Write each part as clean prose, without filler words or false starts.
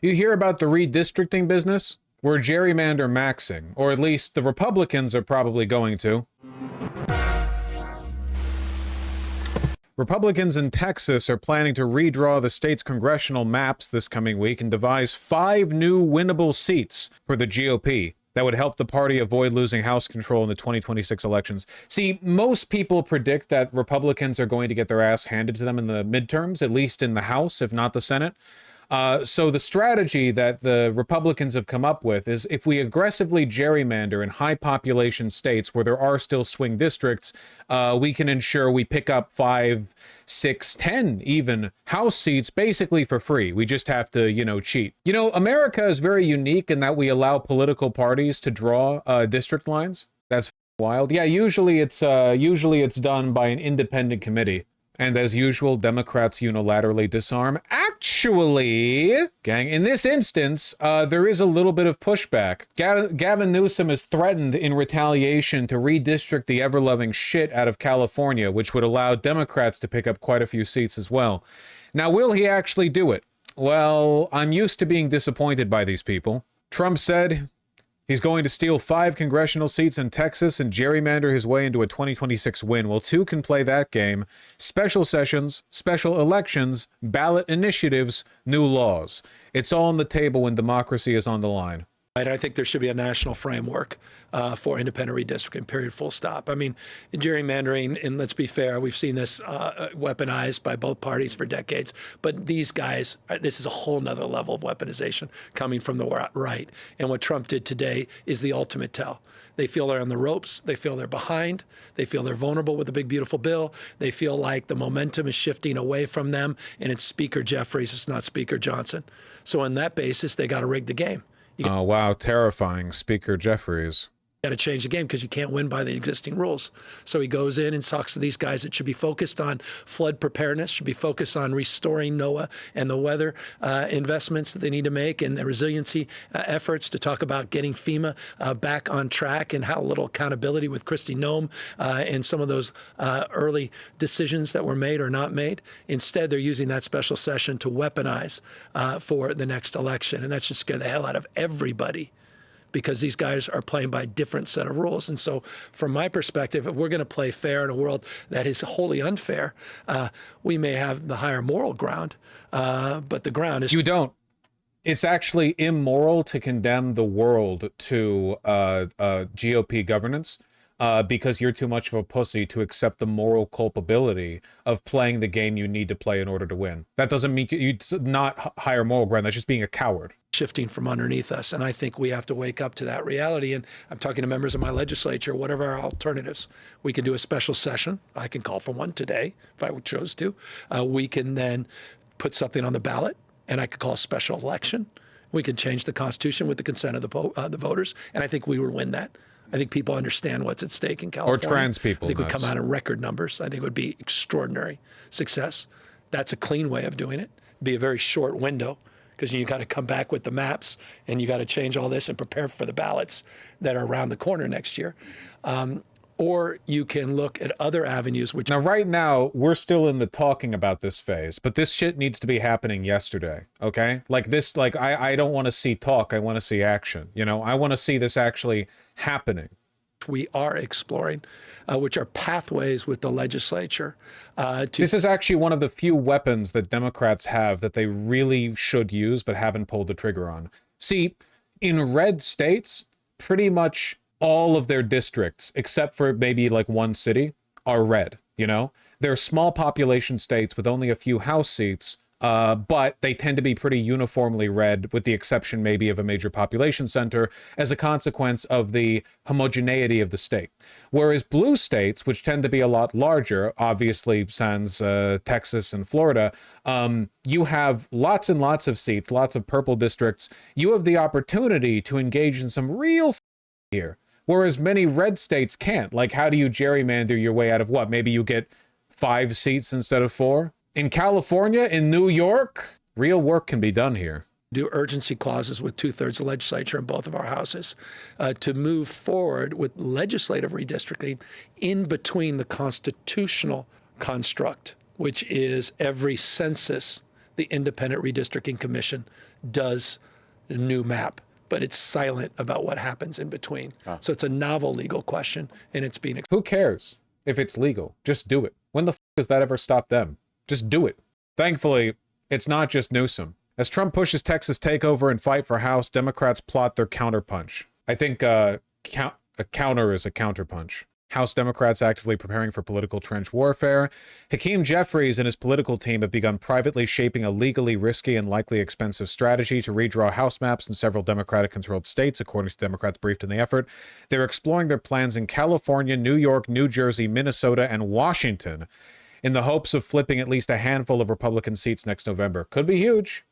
You hear about the redistricting business? We're gerrymander maxing, or at least the Republicans are probably going to. Republicans in Texas are planning to redraw the state's congressional maps this coming week and devise 5 new winnable seats for the GOP that would help the party avoid losing House control in the 2026 elections. See, most people predict that Republicans are going to get their ass handed to them in the midterms, at least in the House, if not the Senate. So the strategy that the Republicans have come up with is if we aggressively gerrymander in high population states where there are still swing districts, we can ensure we pick up 5, 6, 10 even House seats basically for free. We just have to, cheat. America is very unique in that we allow political parties to draw district lines. That's wild. Yeah, usually it's done by an independent committee. And as usual, Democrats unilaterally disarm. Actually, gang, in this instance, there is a little bit of pushback. Gavin Newsom has threatened in retaliation to redistrict the ever-loving shit out of California, which would allow Democrats to pick up quite a few seats as well. Now, will he actually do it? Well, I'm used to being disappointed by these people. Trump said he's going to steal 5 congressional seats in Texas and gerrymander his way into a 2026 win. Well, 2 can play that game. Special sessions, special elections, ballot initiatives, new laws. It's all on the table when democracy is on the line. I think there should be a national framework for independent redistricting, period, full stop. I mean, gerrymandering, and let's be fair, we've seen this weaponized by both parties for decades. But these guys, this is a whole nother level of weaponization coming from the right. And what Trump did today is the ultimate tell. They feel they're on the ropes. They feel they're behind. They feel they're vulnerable with the big, beautiful bill. They feel like the momentum is shifting away from them, and it's Speaker Jeffries, it's not Speaker Johnson. So on that basis, they got to rig the game. Oh, wow. Terrifying. Speaker Jeffries. Got to change the game because you can't win by the existing rules. So he goes in and talks to these guys that should be focused on flood preparedness, should be focused on restoring NOAA and the weather investments that they need to make and the resiliency efforts to talk about getting FEMA back on track and how little accountability with Kristi Noem and some of those early decisions that were made or not made. Instead, they're using that special session to weaponize for the next election. And that should scare the hell out of everybody, because these guys are playing by a different set of rules. And so from my perspective, if we're going to play fair in a world that is wholly unfair, we may have the higher moral ground, but the ground is... You don't. It's actually immoral to condemn the world to GOP governance because you're too much of a pussy to accept the moral culpability of playing the game you need to play in order to win. That doesn't mean you not higher moral ground. That's just being a coward. Shifting from underneath us. And I think we have to wake up to that reality. And I'm talking to members of my legislature, what are our alternatives? We can do a special session. I can call for one today if I chose to. We can then put something on the ballot, and I could call a special election. We can change the Constitution with the consent of the voters. And I think we would win that. I think people understand what's at stake in California. Or trans people. I think it would come out in record numbers. I think it would be extraordinary success. That's a clean way of doing it. It'd be a very short window, because you got to come back with the maps and you got to change all this and prepare for the ballots that are around the corner next year. Or you can look at other avenues. Which now, right now, we're still in the talking about this phase, but this shit needs to be happening yesterday, okay? I don't want to see talk. I want to see action. I want to see this actually happening. We are exploring, which are pathways with the legislature. This is actually one of the few weapons that Democrats have that they really should use but haven't pulled the trigger on. See, in red states, pretty much all of their districts, except for maybe like one city, are red, They're small population states with only a few House seats, but they tend to be pretty uniformly red, with the exception maybe of a major population center, as a consequence of the homogeneity of the state. Whereas blue states, which tend to be a lot larger, obviously sans Texas and Florida, you have lots and lots of seats, lots of purple districts. You have the opportunity to engage in some real here, whereas many red states can't. Like, how do you gerrymander your way out of what? Maybe you get 5 seats instead of 4? In California, in New York, real work can be done here. Do urgency clauses with 2/3 of the legislature in both of our houses to move forward with legislative redistricting in between the constitutional construct, which is every census the Independent Redistricting Commission does a new map, but it's silent about what happens in between. So it's a novel legal question, and it's being... Who cares if it's legal? Just do it. When the f does that ever stop them? Just do it. Thankfully, it's not just Newsom. As Trump pushes Texas takeover and fight for House, Democrats plot their counterpunch. I think a counter is a counterpunch. House Democrats actively preparing for political trench warfare. Hakeem Jeffries and his political team have begun privately shaping a legally risky and likely expensive strategy to redraw House maps in several Democratic-controlled states, according to Democrats briefed in the effort. They're exploring their plans in California, New York, New Jersey, Minnesota, and Washington in the hopes of flipping at least a handful of Republican seats next November. Could be huge.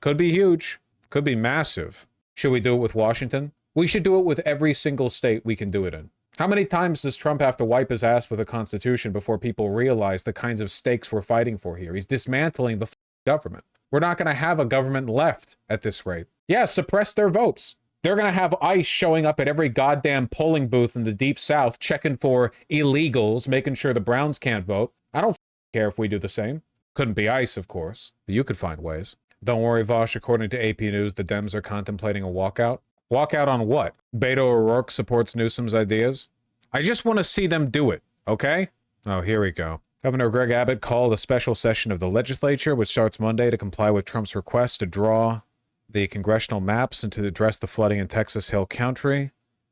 Could be huge. Could be massive. Should we do it with Washington? We should do it with every single state we can do it in. How many times does Trump have to wipe his ass with a constitution before people realize the kinds of stakes we're fighting for here? He's dismantling the government. We're not going to have a government left at this rate. Yeah, suppress their votes. They're going to have ICE showing up at every goddamn polling booth in the Deep South, checking for illegals, making sure the Browns can't vote. I don't care if we do the same. Couldn't be ICE, of course, but you could find ways. Don't worry, Vosh. According to AP News, the Dems are contemplating a walkout. Walkout on what? Beto O'Rourke supports Newsom's ideas? I just want to see them do it, okay? Oh, here we go. Governor Greg Abbott called a special session of the legislature, which starts Monday, to comply with Trump's request to draw the congressional maps and to address the flooding in Texas Hill Country.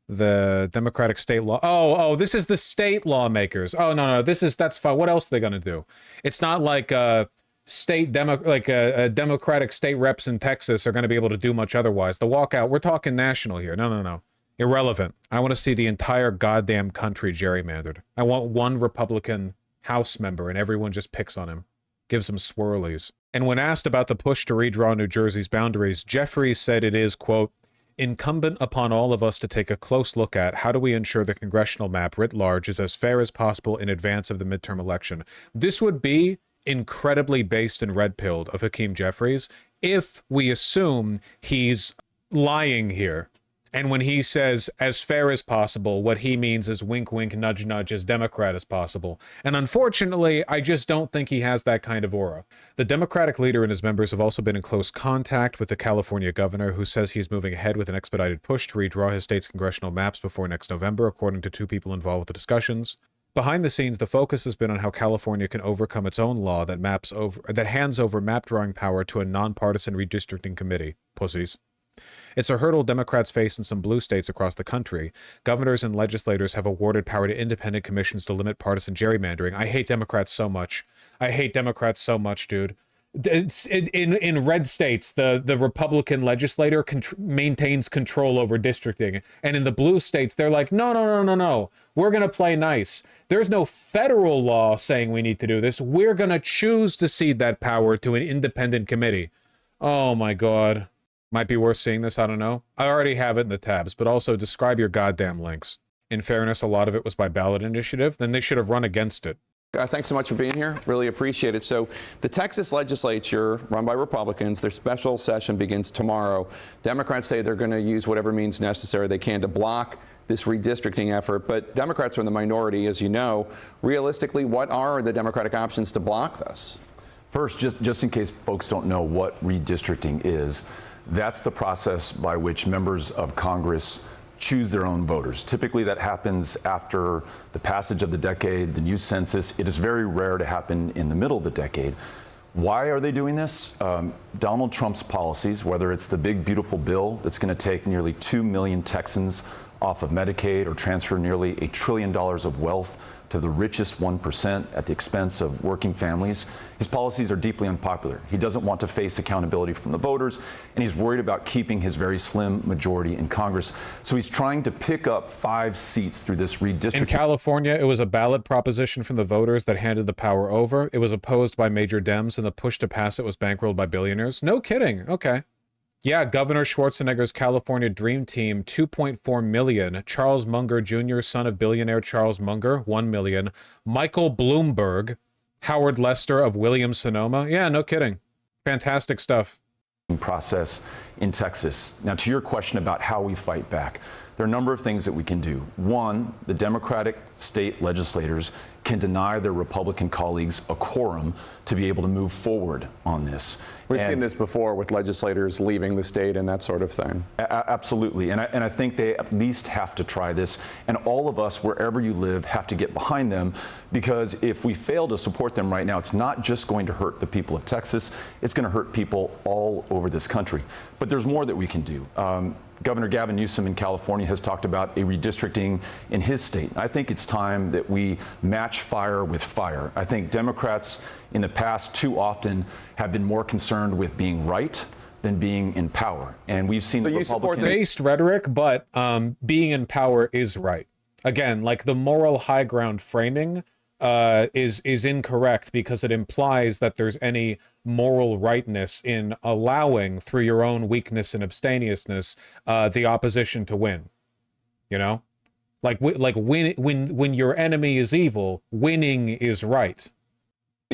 The Democratic state law... Oh, this is the state lawmakers. Oh, no, that's fine. What else are they going to do? It's not like Democratic state reps in Texas are going to be able to do much otherwise. The walkout, we're talking national here. No. Irrelevant. I want to see the entire goddamn country gerrymandered. I want one Republican House member and everyone just picks on him. Gives him swirlies. And when asked about the push to redraw New Jersey's boundaries, Jeffries said it is, quote, incumbent upon all of us to take a close look at how do we ensure the congressional map writ large is as fair as possible in advance of the midterm election. This would be incredibly based and red-pilled of Hakeem Jeffries if we assume he's lying here. And when he says as fair as possible, what he means is wink, wink, nudge, nudge, as Democrat as possible. And unfortunately, I just don't think he has that kind of aura. The Democratic leader and his members have also been in close contact with the California governor, who says he's moving ahead with an expedited push to redraw his state's congressional maps before next November, according to two people involved with the discussions. Behind the scenes, the focus has been on how California can overcome its own law that hands over map drawing power to a nonpartisan redistricting committee. Pussies. It's a hurdle Democrats face in some blue states across the country. Governors and legislators have awarded power to independent commissions to limit partisan gerrymandering. I hate Democrats so much. Dude. In red states, the Republican legislator maintains control over districting. And in the blue states, they're like, no. We're going to play nice. There's no federal law saying we need to do this. We're going to choose to cede that power to an independent committee. Oh, my God. Might be worth seeing this, I don't know. I already have it in the tabs, but also describe your goddamn links. In fairness, a lot of it was by ballot initiative. Then they should have run against it. Thanks so much for being here. Really appreciate it. So the Texas legislature, run by Republicans, their special session begins tomorrow. Democrats say they're going to use whatever means necessary they can to block this redistricting effort. But Democrats are in the minority, as you know. Realistically, what are the Democratic options to block this? First, just in case folks don't know what redistricting is, that's the process by which members of Congress choose their own voters. Typically, that happens after the passage of the decade, the new census. It is very rare to happen in the middle of the decade. Why are they doing this? Donald Trump's policies, whether it's the big, beautiful bill that's going to take nearly 2 million Texans off of Medicaid or transfer nearly $1 trillion of wealth to the richest 1% at the expense of working families. His policies are deeply unpopular. He doesn't want to face accountability from the voters, and he's worried about keeping his very slim majority in Congress. So he's trying to pick up 5 seats through this redistricting. In California, it was a ballot proposition from the voters that handed the power over. It was opposed by major Dems, and the push to pass it was bankrolled by billionaires. No kidding. Okay. Yeah, Governor Schwarzenegger's California Dream Team, 2.4 million. Charles Munger Jr., son of billionaire Charles Munger, 1 million. Michael Bloomberg, Howard Lester of Williams-Sonoma. Yeah, no kidding. Fantastic stuff. Process in Texas. Now, to your question about how we fight back, there are a number of things that we can do. One, the Democratic state legislators can deny their Republican colleagues a quorum to be able to move forward on this. We've seen this before with legislators leaving the state and that sort of thing. Absolutely. And I think they at least have to try this. And all of us, wherever you live, have to get behind them, because if we fail to support them right now, it's not just going to hurt the people of Texas, it's going to hurt people all over this country. But there's more that we can do. Governor Gavin Newsom in California has talked about a redistricting in his state. I think it's time that we match fire with fire. I think Democrats in the past too often have been more concerned with being right than being in power. And we've seen so you support based rhetoric, but being in power is right. Again, like the moral high ground framing is incorrect, because it implies that there's any moral rightness in allowing, through your own weakness and abstemiousness, the opposition to win. You know, when your enemy is evil, winning is right.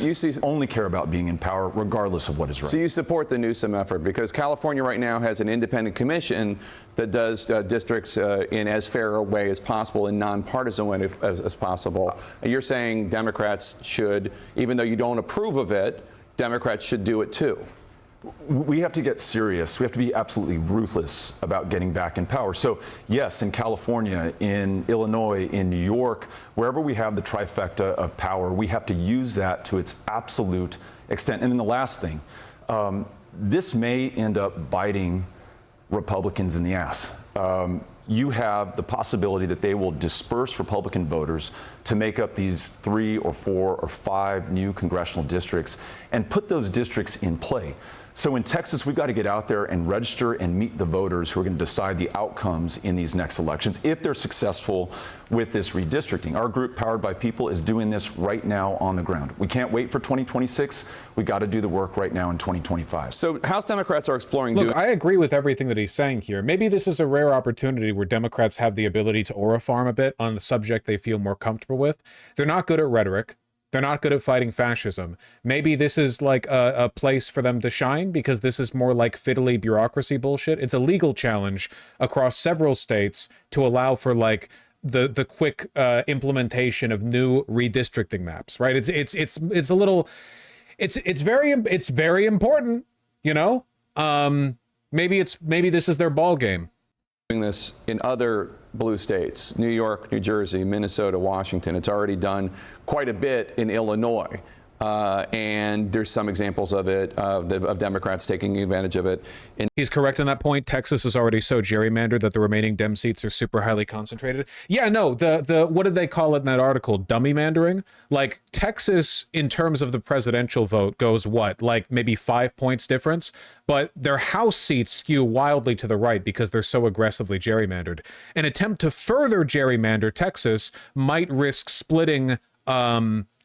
You only care about being in power regardless of what is right. So you support the Newsom effort, because California right now has an independent commission that does districts in as fair a way as possible, in nonpartisan way as possible. And you're saying Democrats should, even though you don't approve of it, Democrats should do it too. We have to get serious. We have to be absolutely ruthless about getting back in power. So yes, in California, in Illinois, in New York, wherever we have the trifecta of power, we have to use that to its absolute extent. And then the last thing, this may end up biting Republicans in the ass. You have the possibility that they will disperse Republican voters to make up these 3 or 4 or 5 new congressional districts and put those districts in play. So in Texas, we've got to get out there and register and meet the voters who are going to decide the outcomes in these next elections, if they're successful with this redistricting. Our group, Powered by People, is doing this right now on the ground. We can't wait for 2026. We got to do the work right now in 2025. So House Democrats are exploring. Look, I agree with everything that he's saying here. Maybe this is a rare opportunity where Democrats have the ability to orofarm a bit on a subject they feel more comfortable with. They're not good at rhetoric. They're not good at fighting fascism. Maybe this is like a place for them to shine, because this is more like fiddly bureaucracy bullshit. It's a legal challenge across several states to allow for like the quick implementation of new redistricting maps, right? It's a little, it's very important, you know. Maybe this is their ball game. This in other blue states, New York, New Jersey, Minnesota, Washington. It's already done quite a bit in Illinois. And there's some examples of it, of Democrats taking advantage of it. He's correct on that point. Texas is already so gerrymandered that the remaining Dem seats are super highly concentrated. Yeah, no, the what did they call it in that article? Dummymandering? Like Texas, in terms of the presidential vote, goes what? Like maybe 5 points difference? But their House seats skew wildly to the right because they're so aggressively gerrymandered. An attempt to further gerrymander Texas might risk splitting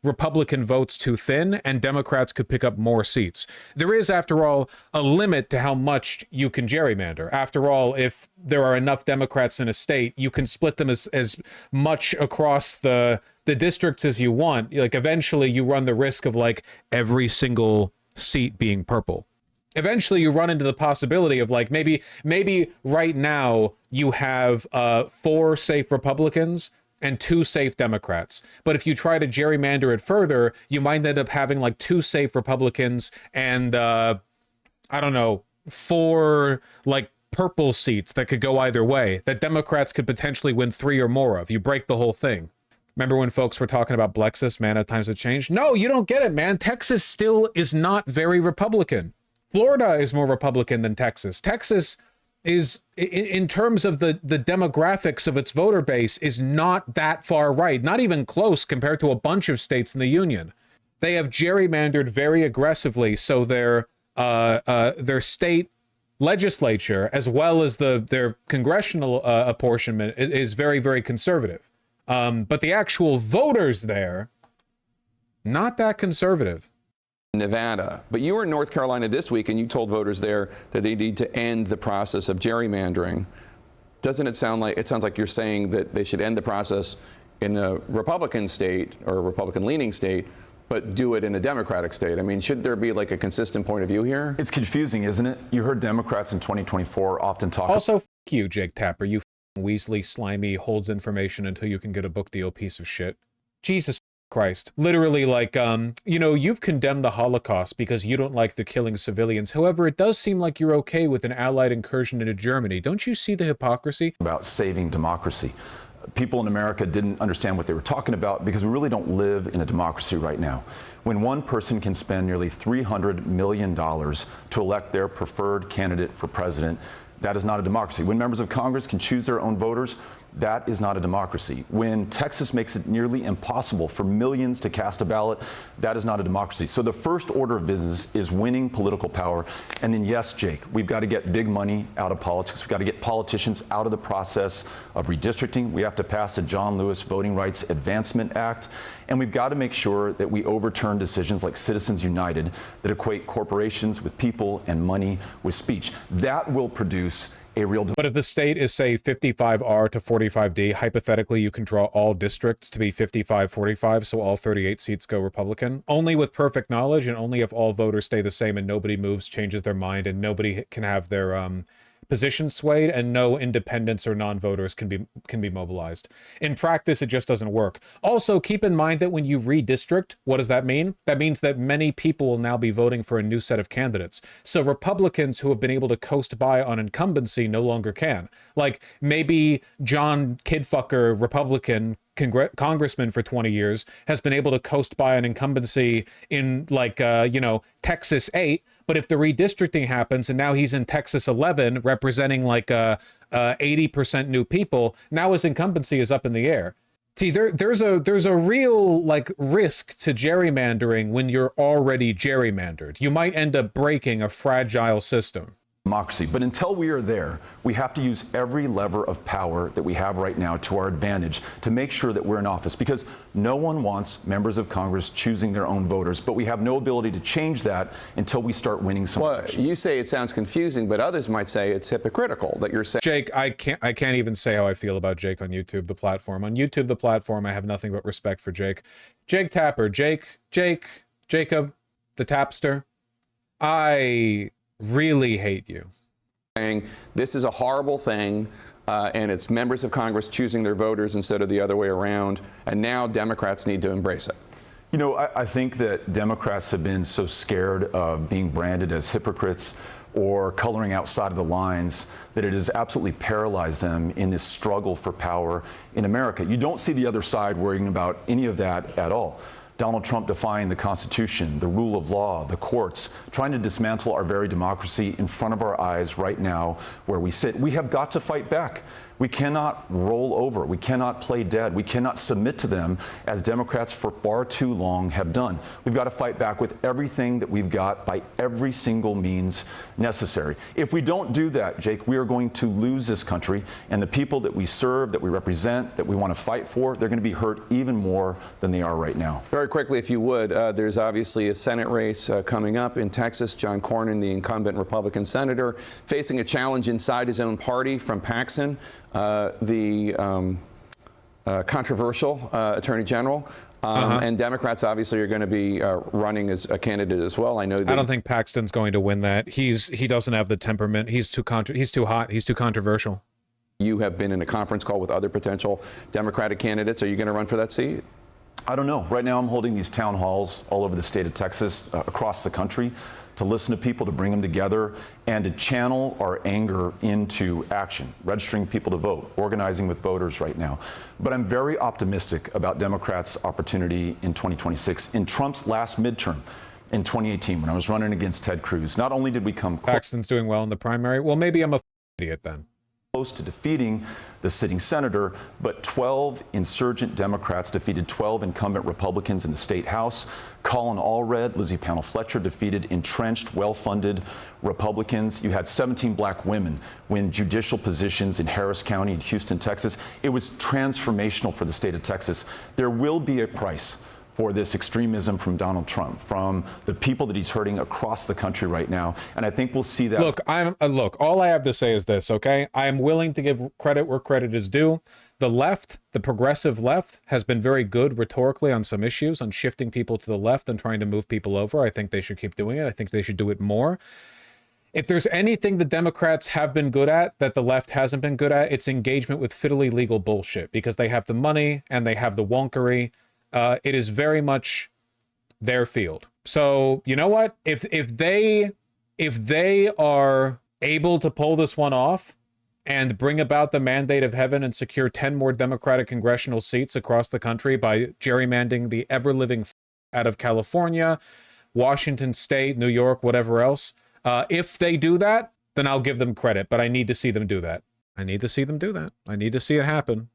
Republican votes too thin, and Democrats could pick up more seats. There is, after all, a limit to how much you can gerrymander. After all, if there are enough Democrats in a state, you can split them as much across the districts as you want. Like eventually you run the risk of like every single seat being purple. Eventually you run into the possibility of like maybe right now you have 4 safe Republicans and 2 safe Democrats. But if you try to gerrymander it further, you might end up having like 2 safe Republicans and, I don't know, 4 like purple seats that could go either way, that Democrats could potentially win 3 or more of. You break the whole thing. Remember when folks were talking about Blexus, man, at times have changed? No, you don't get it, man. Texas still is not very Republican. Florida is more Republican than Texas. Texas is, in terms of the demographics of its voter base, is not that far right, not even close compared to a bunch of states in the union. They have gerrymandered very aggressively, so their state legislature, as well as their congressional apportionment, is very, very conservative. But the actual voters there, not that conservative. Nevada. But you were in North Carolina this week and you told voters there that they need to end the process of gerrymandering. Doesn't it sound like, it sounds like you're saying that they should end the process in a Republican state or a Republican leaning state, but do it in a Democratic state? I mean, should there be like a consistent point of view here? It's confusing, isn't it? You heard Democrats in 2024 often talk. Also, f you, Jake Tapper, you Weasley, slimy, holds information until you can get a book deal piece of shit. Jesus Christ. Literally, like, you've condemned the Holocaust because you don't like the killing civilians. However, it does seem like you're okay with an Allied incursion into Germany. Don't you see the hypocrisy? About saving democracy. People in America didn't understand what they were talking about because we really don't live in a democracy right now. When one person can spend nearly $300 million to elect their preferred candidate for president, that is not a democracy. When members of Congress can choose their own voters, that is not a democracy. When Texas makes it nearly impossible for millions to cast a ballot, that is not a democracy. So the first order of business is winning political power. And then, yes, Jake, we've got to get big money out of politics. We've got to get politicians out of the process of redistricting. We have to pass the John Lewis Voting Rights Advancement Act. And we've got to make sure that we overturn decisions like Citizens United that equate corporations with people and money with speech. That will produce a real. But if the state is, say, 55R to 45D, hypothetically, you can draw all districts to be 55-45, so all 38 seats go Republican, only with perfect knowledge and only if all voters stay the same and nobody moves, changes their mind, and nobody can have their position swayed, and no independents or non-voters can be mobilized. In practice, it just doesn't work. Also, keep in mind that when you redistrict, what does that mean? That means that many people will now be voting for a new set of candidates. So Republicans who have been able to coast by on incumbency no longer can. Like, maybe John Kidfucker, Republican congressman for 20 years, has been able to coast by on incumbency in, like, Texas 8, but if the redistricting happens and now he's in Texas 11 representing like 80% new people, now his incumbency is up in the air. See, there's a real like risk to gerrymandering when you're already gerrymandered. You might end up breaking a fragile system. Democracy. But until we are there, we have to use every lever of power that we have right now to our advantage to make sure that we're in office, because no one wants members of Congress choosing their own voters, but we have no ability to change that until we start winning some elections. You say it sounds confusing, but others might say it's hypocritical that you're saying. Jake, I can't even say how I feel about Jake on YouTube, the platform. On YouTube, the platform, I have nothing but respect for Jake. Jake Tapper, Jacob, the Tapster. I really hate you. Saying this is a horrible thing, and it's members of Congress choosing their voters instead of the other way around, and now Democrats need to embrace it. You know, I think that Democrats have been so scared of being branded as hypocrites or coloring outside of the lines that it has absolutely paralyzed them in this struggle for power in America. You don't see the other side worrying about any of that at all. Donald Trump defying the Constitution, the rule of law, the courts, trying to dismantle our very democracy in front of our eyes right now where we sit. We have got to fight back. We cannot roll over. We cannot play dead. We cannot submit to them as Democrats for far too long have done. We've got to fight back with everything that we've got by every single means necessary. If we don't do that, Jake, we are going to lose this country, and the people that we serve, that we represent, that we want to fight for, they're going to be hurt even more than they are right now. Very quickly, if you would, there's obviously a Senate race coming up in Texas. John Cornyn, the incumbent Republican senator, facing a challenge inside his own party from Paxson, the controversial attorney general. And Democrats obviously are going to be running as a candidate as well. I know. I don't think Paxton's going to win that. He doesn't have the temperament. He's too hot. He's too controversial. You have been in a conference call with other potential Democratic candidates. Are you going to run for that seat? I don't know. Right now I'm holding these town halls all over the state of Texas, across the country, to listen to people, to bring them together, and to channel our anger into action, registering people to vote, organizing with voters right now. But I'm very optimistic about Democrats' opportunity in 2026. In Trump's last midterm in 2018, when I was running against Ted Cruz, not only did we come close— Paxton's doing well in the primary. Well, maybe I'm a idiot then. Close to defeating the sitting senator, but 12 insurgent Democrats defeated 12 incumbent Republicans in the state house. Colin Allred, Lizzie Panel Fletcher defeated entrenched, well-funded Republicans. You had 17 black women win judicial positions in Harris County and Houston, Texas. It was transformational for the state of Texas. There will be a price for this extremism from Donald Trump, from the people that he's hurting across the country right now. And I think we'll see that. Look, all I have to say is this, okay? I am willing to give credit where credit is due. The left, the progressive left, has been very good rhetorically on some issues, on shifting people to the left and trying to move people over. I think they should keep doing it. I think they should do it more. If there's anything the Democrats have been good at that the left hasn't been good at, it's engagement with fiddly legal bullshit, because they have the money and they have the wonkery. it is very much their field. So you know what? If they are able to pull this one off and bring about the mandate of heaven and secure 10 more Democratic congressional seats across the country by gerrymandering the ever-living out of California, Washington State, New York, whatever else, if they do that, then I'll give them credit. But I need to see them do that. I need to see them do that. I need to see it happen.